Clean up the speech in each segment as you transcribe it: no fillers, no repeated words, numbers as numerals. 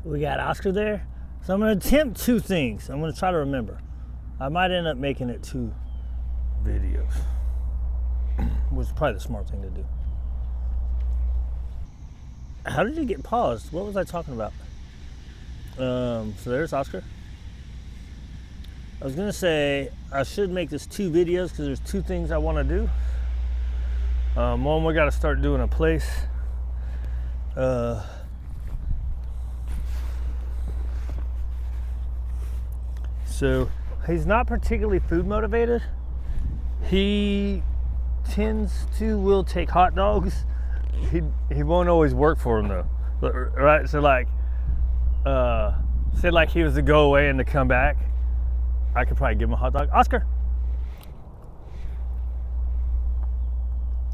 we got Oscar there. So I'm going to attempt two things. I'm going to try to remember. I might end up making it 2 videos, which is probably the smart thing to do. How did you get paused? What was I talking about? So there's Oscar. I was gonna say I should make this 2 videos because there's 2 things I want to do. One, we got to start doing a place. So he's not particularly food motivated. He will take hot dogs. He won't always work for him though, right? So like, say like he was to go away and to come back, I could probably give him a hot dog. Oscar.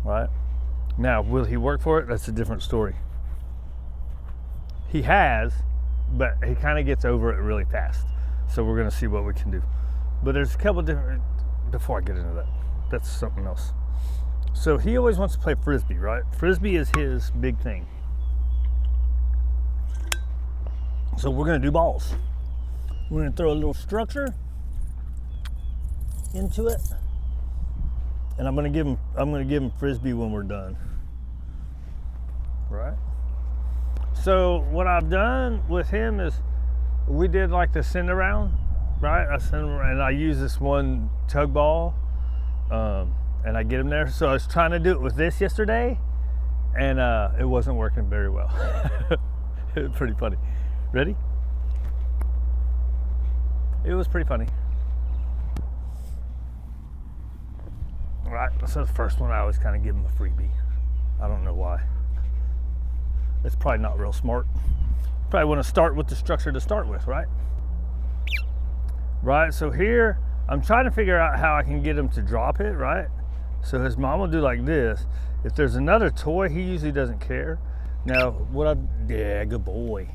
Right? Now, will he work for it? That's a different story. He has, but he kind of gets over it really fast. So we're gonna see what we can do. But there's a couple different, before I get into that, that's something else. So he always wants to play Frisbee, right? Frisbee is his big thing. So we're gonna do balls. We're gonna throw a little structure into it, and I'm gonna give him Frisbee when we're done. Right? So what I've done with him is we did like the send around, right? I send him around, and I use this one tug ball, and I get him there. So I was trying to do it with this yesterday, and it wasn't working very well. It was pretty funny. Ready? It was pretty funny. Right, so the first one I always kind of give him a freebie. I don't know why. It's probably not real smart. Probably want to start with the structure to start with, right? Right, so here, I'm trying to figure out how I can get him to drop it, right? So his mom will do like this. If there's another toy, he usually doesn't care. Now, yeah, good boy.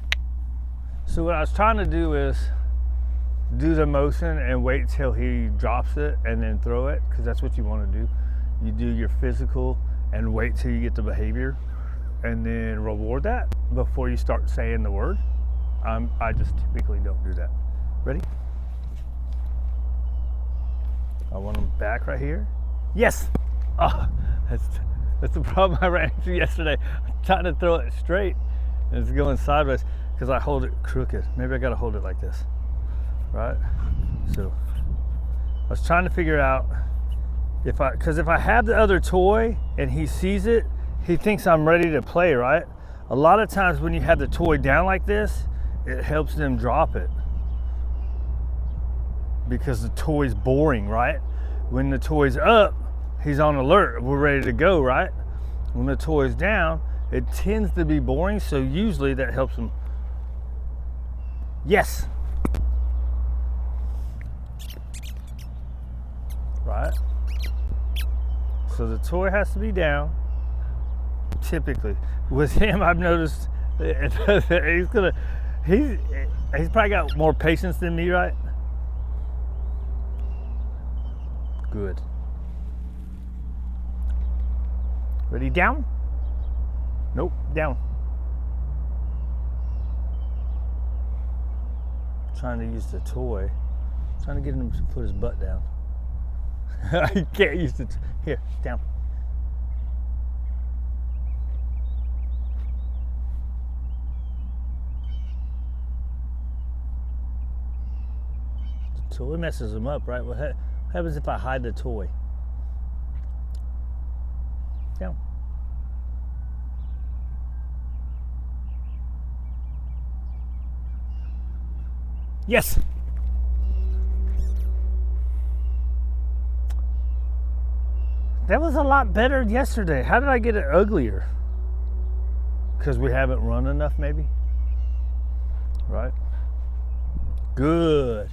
So what I was trying to do is do the motion and wait till he drops it and then throw it, because that's what you want to do. You do your physical and wait till you get the behavior and then reward that before you start saying the word. I just typically don't do that. Ready? I want him back right here. Yes! Oh, that's the problem I ran into yesterday. I'm trying to throw it straight and it's going sideways because I hold it crooked. Maybe I gotta hold it like this. Right? So I was trying to figure out because if I have the other toy and he sees it, he thinks I'm ready to play, right? A lot of times when you have the toy down like this, it helps them drop it because the toy's boring, right? When the toy's up, he's on alert, we're ready to go, right? When the toy's down, it tends to be boring, so usually that helps him. Yes. Right? So the toy has to be down, typically. With him, I've noticed he's probably got more patience than me, right? Good. Ready, down? Nope, down. Trying to use the toy, trying to get him to put his butt down. I can't use it. Here, down. The toy messes him up, right? What happens if I hide the toy? Down. Yes. That was a lot better yesterday. How did I get it uglier? Because we haven't run enough, maybe? Right? Good.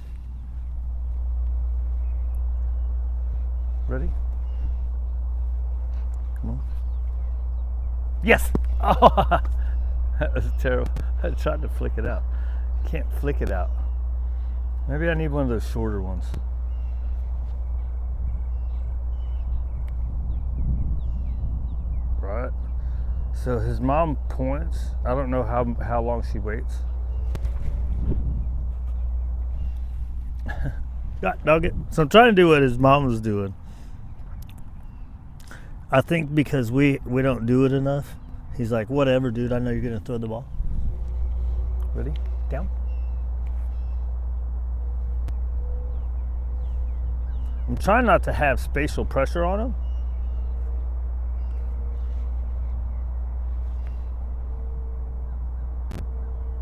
Ready? Come on. Yes! Oh, that was terrible. I tried to flick it out. Can't flick it out. Maybe I need one of those shorter ones. Right? So his mom points. I don't know how long she waits. Dog it. So I'm trying to do what his mom was doing. I think because we don't do it enough, he's like, whatever, dude, I know you're gonna throw the ball. Ready? Down. I'm trying not to have spatial pressure on him.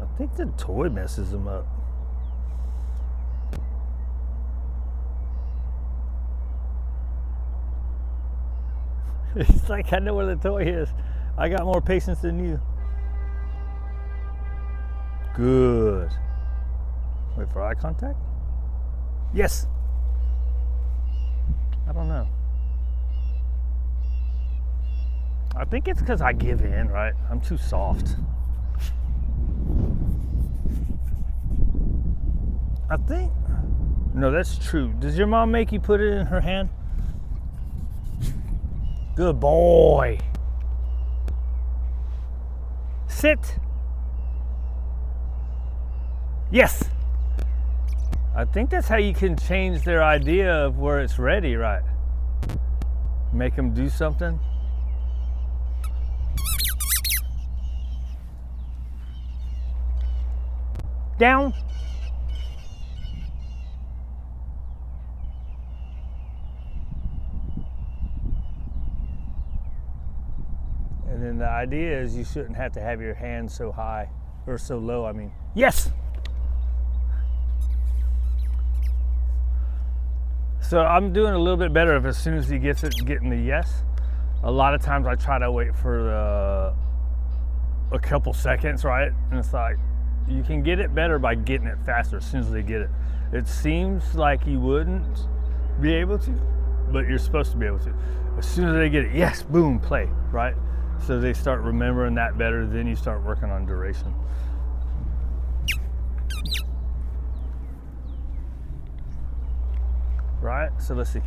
I think the toy messes him up. It's like, I know where the toy is. I got more patience than you. Good. Wait for eye contact? Yes. I don't know. I think it's because I give in, right? I'm too soft. I think, no, that's true. Does your mom make you put it in her hand? Good boy. Sit. Yes. I think that's how you can change their idea of where it's ready, right? Make them do something. Down. And then the idea is you shouldn't have to have your hand so high, or so low, I mean. Yes! So I'm doing a little bit better if as soon as he gets it, getting the yes. A lot of times I try to wait for a couple seconds, right? And it's like, you can get it better by getting it faster as soon as they get it. It seems like you wouldn't be able to, but you're supposed to be able to. As soon as they get it, yes, boom, play, right? So they start remembering that better, then you start working on duration. Right, so let's see.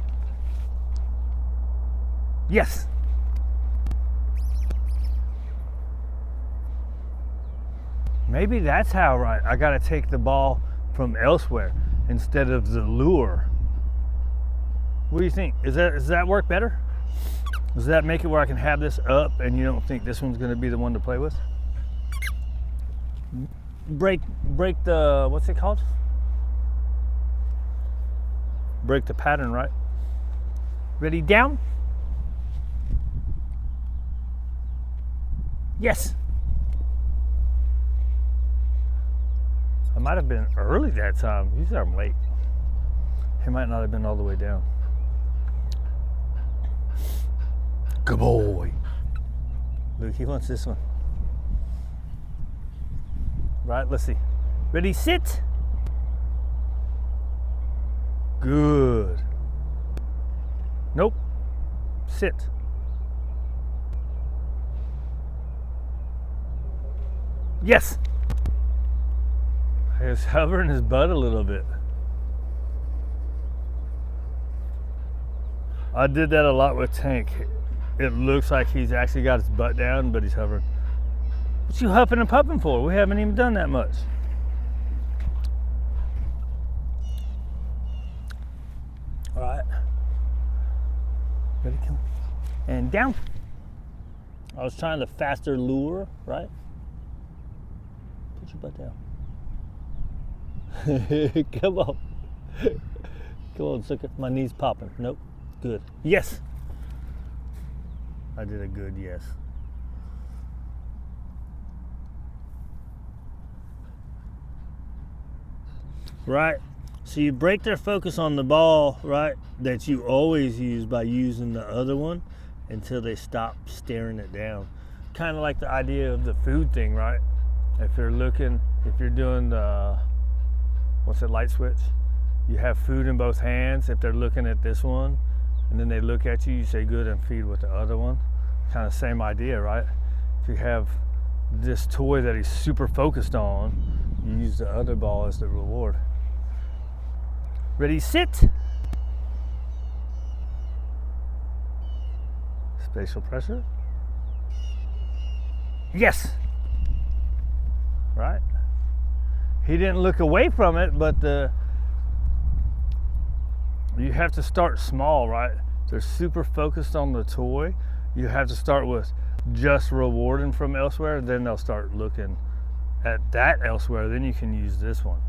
Yes. Maybe that's how, right? I gotta take the ball from elsewhere instead of the lure. What do you think? Does that work better? Does that make it where I can have this up and you don't think this one's gonna be the one to play with? Break the, what's it called? Break the pattern, right? Ready, down? Yes. I might have been early that time. Usually I'm late. He might not have been all the way down. Good boy. Look, he wants this one. Right, let's see. Ready, sit. Good. Nope. Sit. Yes. He was hovering his butt a little bit. I did that a lot with Tank. It looks like he's actually got his butt down, but he's hovering. What you huffing and puffing for? We haven't even done that much. All right. Ready, come. And down. I was trying the faster lure, right? Put your butt down. Come on. Come on, sucker. My knee's popping. Nope. Good. Yes. I did a good yes. Right. So you break their focus on the ball, right, that you always use by using the other one until they stop staring it down. Kind of like the idea of the food thing, right? If you're doing the, what's it, light switch? You have food in both hands. If they're looking at this one and then they look at you, you say good and feed with the other one. Kind of same idea, right? If you have this toy that he's super focused on, you use the other ball as the reward. Ready, sit. Spatial pressure. Yes. Right? He didn't look away from it, but you have to start small, right? They're super focused on the toy. You have to start with just rewarding from elsewhere, then they'll start looking at that elsewhere, then you can use this one,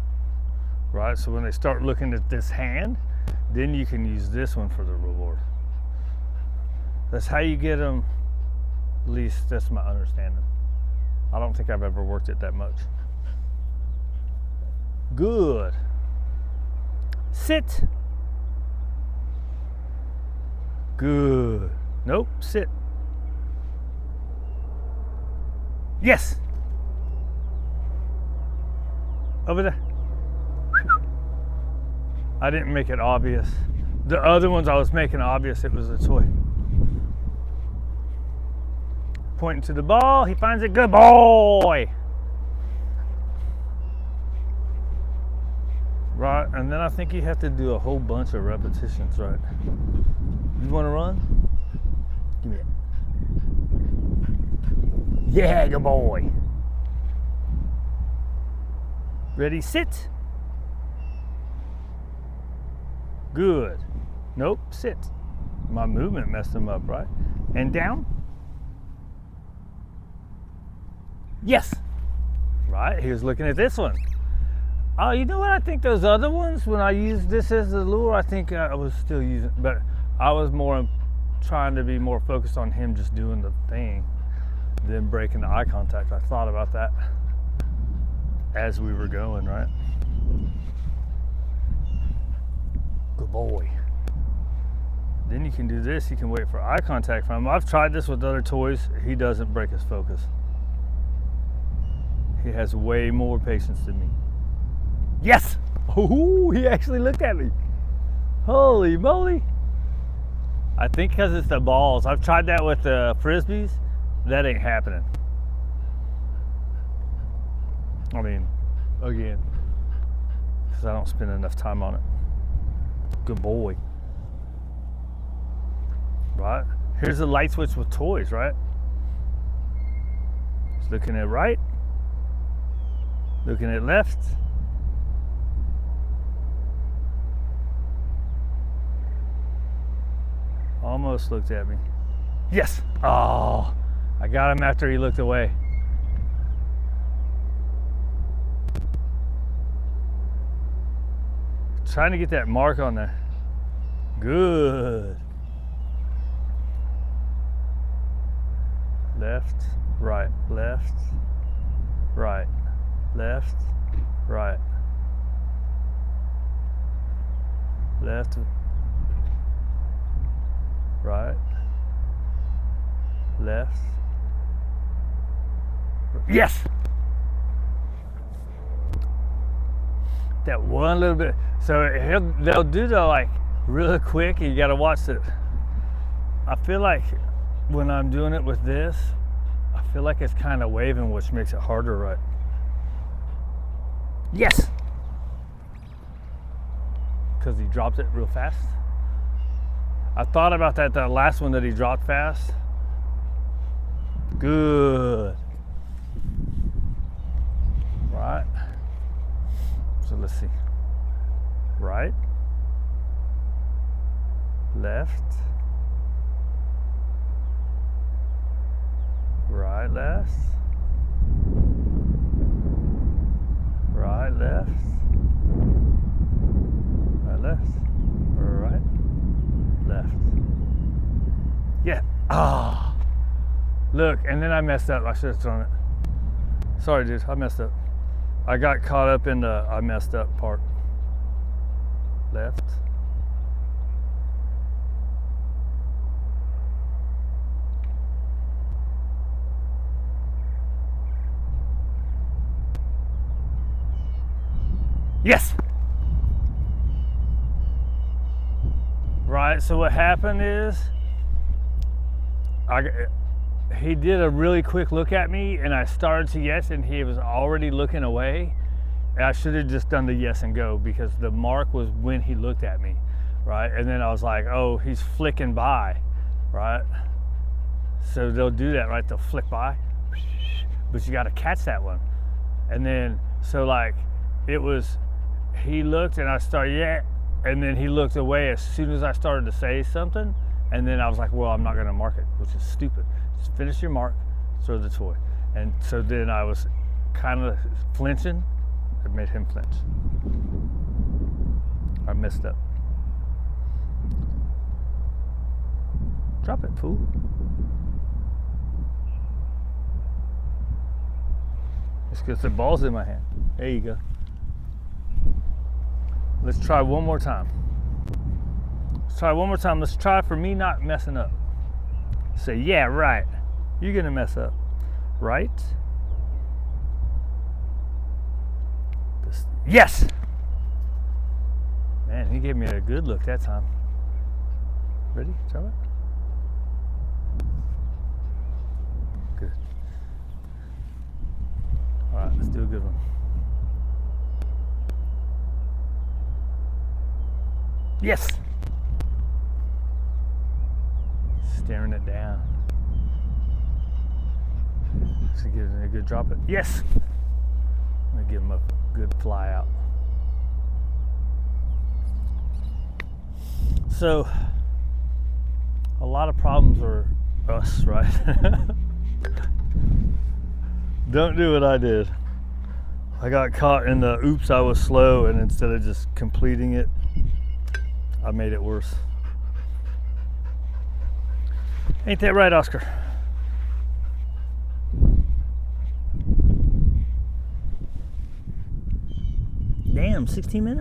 right? So when they start looking at this hand, then you can use this one for the reward. That's how you get them, at least that's my understanding. I don't think I've ever worked it that much. Good. Sit. Good. Nope, sit. Yes. Over there. I didn't make it obvious. The other ones I was making obvious it was a toy. Pointing to the ball, he finds it. Good boy. Right, and then I think you have to do a whole bunch of repetitions, right? You want to run? Give me it. Yeah, good boy. Ready, sit. Good. Nope, sit. My movement messed him up, right? And down. Yes. Right, he was looking at this one. Oh, you know what? I think those other ones, when I used this as the lure, I think I was still using, but I was more trying to be more focused on him just doing the thing than breaking the eye contact. I thought about that as we were going, right? Good boy. Then you can do this. You can wait for eye contact from him. I've tried this with other toys. He doesn't break his focus. He has way more patience than me. Yes! Oh, he actually looked at me. Holy moly. I think because it's the balls. I've tried that with the Frisbees. That ain't happening. I mean, again, because I don't spend enough time on it. Good boy. Right? Here's the light switch with toys, right? Just looking at right. Looking at left. Almost looked at me. Yes! Oh, I got him after he looked away. Trying to get that mark on there. Good. Left, right, left, right, left, right, left, right, left. Yes! That one little bit. So they'll do the like really quick, and you gotta watch it. I feel like when I'm doing it with this, I feel like it's kind of waving, which makes it harder, right? Yes! Because he dropped it real fast. I thought about that last one that he dropped fast. Good. Right. So let's see. Right. Left. Right, left. Right, left. Right, left. Right, left. Yeah. Ah. Look, and then I messed up. I should have thrown it. Sorry, dude. I messed up. I got caught up in the I messed up part. Left. Yes! Right, so what happened is he did a really quick look at me, and I started to yes, and he was already looking away. And I should have just done the yes and go, because the mark was when he looked at me, right? And then I was like, oh, he's flicking by, right? So they'll do that, right? They'll flick by. but you got to catch that one. And then, so like, it was, he looked and I started, yeah, and then he looked away as soon as I started to say something, and then I was like, well, I'm not gonna mark it, which is stupid. Just finish your mark, throw the toy. And so then I was kind of flinching. It made him flinch. I messed up. Drop it, fool. It's because the ball's in my hand. There you go. Let's try one more time. Let's try one more time. Let's try for me not messing up. Say, yeah, right. You're gonna mess up, right? Yes! Man, he gave me a good look that time. Ready? Try it. Good. All right, let's do a good one. Yes! Staring it down. So give it a good drop it. Yes! I'm gonna give him a good fly out. So, a lot of problems are us, right? Don't do what I did. I got caught in the oops, I was slow, and instead of just completing it, I made it worse. Ain't that right, Oscar? Damn, 16 minutes?